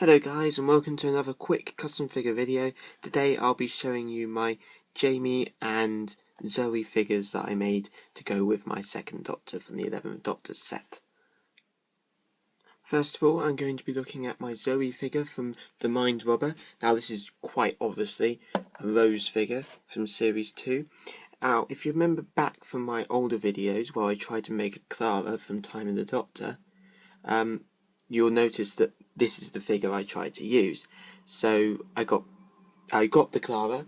Hello guys, and welcome to another quick custom figure video. Today I'll be showing you my Jamie and Zoe figures that I made to go with my second Doctor from the 11th Doctor set. First of all, I'm going to be looking at my Zoe figure from The Mind Robber. Now this is quite obviously a Rose figure from Series 2. Now, if you remember back from my older videos where I tried to make a Clara from Time of the Doctor, you'll notice that this is the figure I tried to use. So I got the Clara,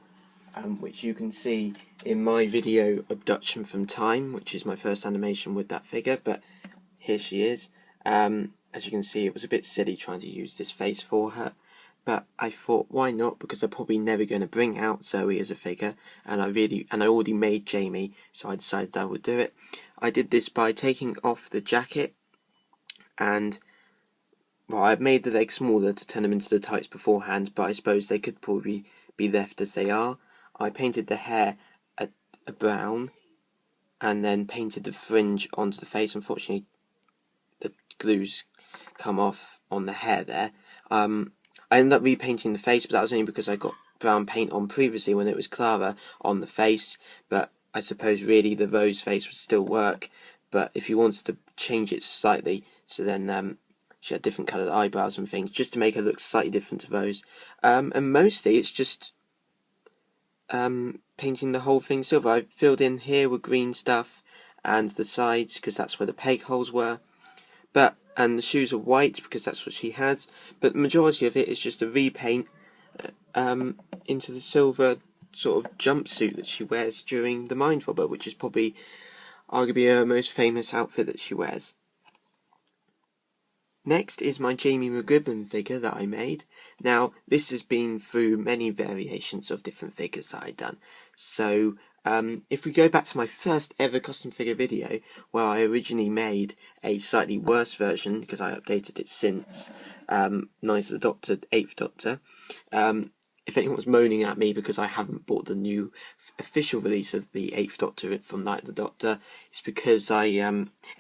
which you can see in my video Abduction from Time, which is my first animation with that figure, but here she is. As you can see, it was a bit silly trying to use this face for her, but I thought, why not, because I'm probably never going to bring out Zoe as a figure, and I already made Jamie, so I decided I would do it. I did this by taking off the jacket, and well, I've made the legs smaller to turn them into the tights beforehand, but I suppose they could probably be left as they are. I painted the hair a brown, and then painted the fringe onto the face. Unfortunately, the glue's come off on the hair there. I ended up repainting the face, but that was only because I got brown paint on previously when it was Clara on the face, but I suppose really the Rose face would still work, but if you wanted to change it slightly, so then she had different coloured eyebrows and things, just to make her look slightly different to Rose. And mostly it's just painting the whole thing silver. I filled in here with green stuff, and the sides, because that's where the peg holes were. And the shoes are white, because that's what she has. But the majority of it is just a repaint into the silver sort of jumpsuit that she wears during the Mind Robber, which is probably arguably her most famous outfit that she wears. Next is my Jamie McGribbon figure that I made. Now, this has been through many variations of different figures that I've done. So, if we go back to my first ever custom figure video, where I originally made a slightly worse version, because I updated it since Night of the Doctor, 8th Doctor, if anyone was moaning at me because I haven't bought the new official release of the 8th Doctor from Night of the Doctor, it's because I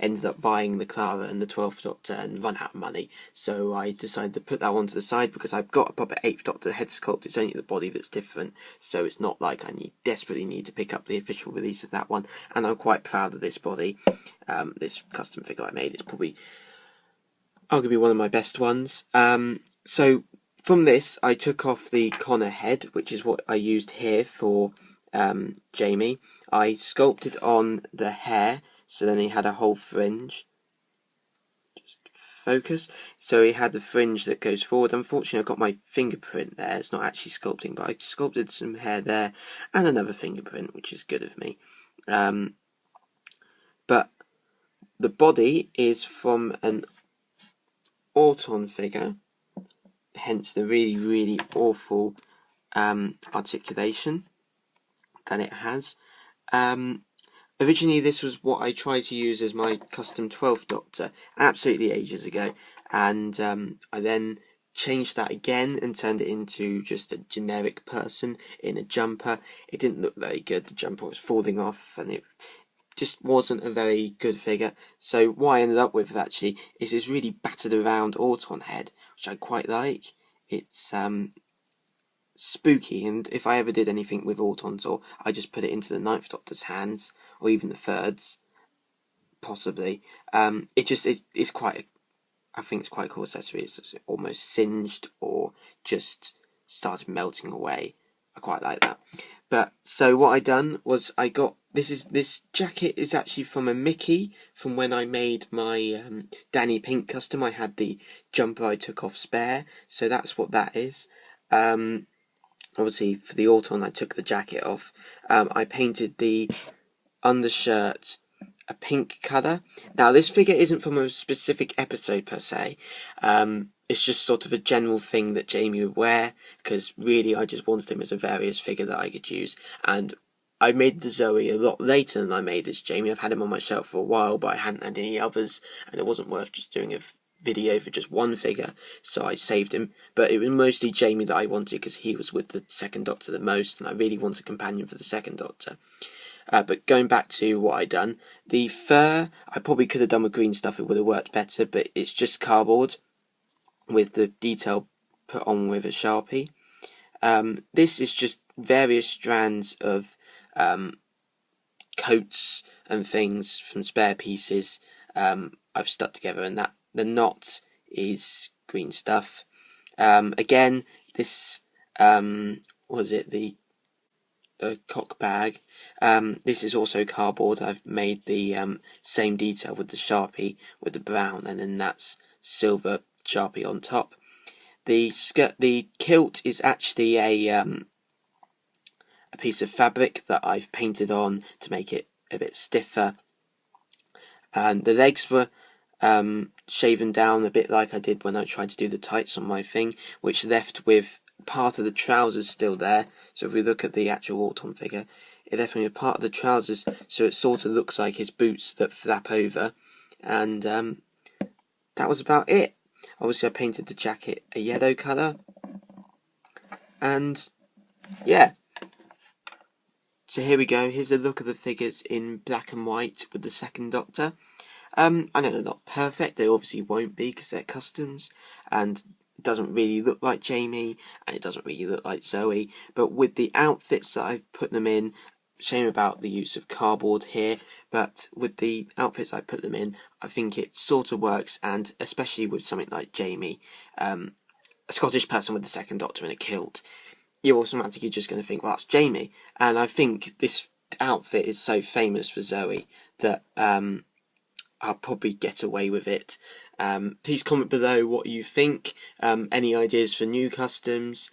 ended up buying the Clara and the 12th Doctor and run out of money. So I decided to put that one to the side because I've got a proper 8th Doctor head sculpt. It's only the body that's different, so it's not like I desperately need to pick up the official release of that one. And I'm quite proud of this body. This custom figure I made. It's probably arguably one of my best ones. So from this, I took off the Connor head, which is what I used here for Jamie. I sculpted on the hair, so then he had a whole fringe. Just focus. So he had the fringe that goes forward. Unfortunately, I got my fingerprint there. It's not actually sculpting, but I sculpted some hair there and another fingerprint, which is good of me. But the body is from an Auton figure, hence the really, really awful articulation that it has. Originally, this was what I tried to use as my custom 12th Doctor, absolutely ages ago, and I then changed that again and turned it into just a generic person in a jumper. It didn't look very good. The jumper was falling off, and it just wasn't a very good figure. So what I ended up with actually is this really battered around Auton head, which I quite like. It's spooky, and if I ever did anything with Autons, or I just put it into the 9th Doctor's hands, or even the 3rd's, possibly, it's quite I think it's quite a cool accessory. It's almost singed or just started melting away. I quite like that. But so what I done was I got this jacket is actually from a Mickey from when I made my Danny Pink custom. I had the jumper I took off spare, so that's what that is. Obviously for the Auton I took the jacket off. I painted the undershirt a pink colour. Now this figure isn't from a specific episode per se. It's just sort of a general thing that Jamie would wear, because really I just wanted him as a various figure that I could use. And I made the Zoe a lot later than I made this Jamie. I've had him on my shelf for a while, but I hadn't had any others, and it wasn't worth just doing a video for just one figure, so I saved him. But it was mostly Jamie that I wanted because he was with the second Doctor the most, and I really wanted a companion for the second Doctor. But going back to what I done, the fur I probably could have done with green stuff. It would have worked better, but it's just cardboard with the detail put on with a Sharpie. This is just various strands of coats and things from spare pieces I've stuck together, and that the knot is green stuff. Again, this was it the cock bag. This is also cardboard. I've made the same detail with the Sharpie with the brown, and then that's silver Sharpie on top. The kilt is actually a piece of fabric that I've painted on to make it a bit stiffer. And the legs were shaven down a bit like I did when I tried to do the tights on my thing, which left with part of the trousers still there. So if we look at the actual Autumn figure, it left me a part of the trousers, so it sort of looks like his boots that flap over. And that was about it. Obviously I painted the jacket a yellow colour, and yeah. So here we go, here's a look at the figures in black and white with the second Doctor. I know they're not perfect, they obviously won't be because they're customs, and it doesn't really look like Jamie, and it doesn't really look like Zoe, but with the outfits that I've put them in, shame about the use of cardboard here, but with the outfits I put them in, I think it sort of works, and especially with something like Jamie, a Scottish person with the second Doctor in a kilt, you're automatically just going to think, well, that's Jamie. And I think this outfit is so famous for Zoe that I'll probably get away with it. Please comment below what you think, any ideas for new customs,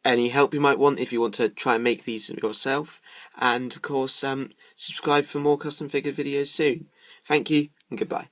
any help you might want if you want to try and make these yourself, and of course subscribe for more custom figure videos soon. Thank you and goodbye.